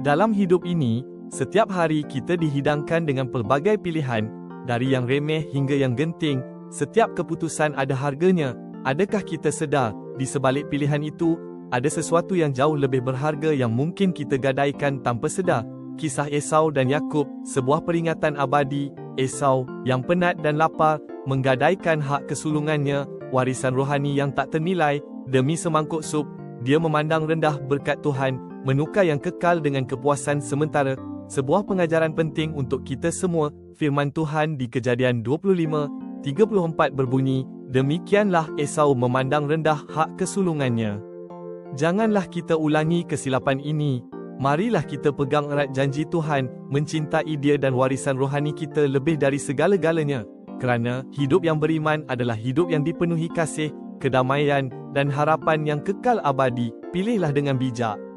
Dalam hidup ini, setiap hari kita dihidangkan dengan pelbagai pilihan, dari yang remeh hingga yang genting. Setiap keputusan ada harganya. Adakah kita sedar, di sebalik pilihan itu, ada sesuatu yang jauh lebih berharga yang mungkin kita gadaikan tanpa sedar? Kisah Esau dan Yakub, sebuah peringatan abadi. Esau, yang penat dan lapar, menggadaikan hak kesulungannya, warisan rohani yang tak ternilai, demi semangkuk sup. Dia memandang rendah berkat Tuhan, menukar yang kekal dengan kepuasan sementara. Sebuah pengajaran penting untuk kita semua. Firman Tuhan di Kejadian 25:34 berbunyi, demikianlah Esau memandang rendah hak kesulungannya. Janganlah kita ulangi kesilapan ini. Marilah kita pegang erat janji Tuhan, mencintai Dia dan warisan rohani kita lebih dari segala-galanya. Kerana hidup yang beriman adalah hidup yang dipenuhi kasih, kedamaian, dan harapan yang kekal abadi. Pilihlah dengan bijak.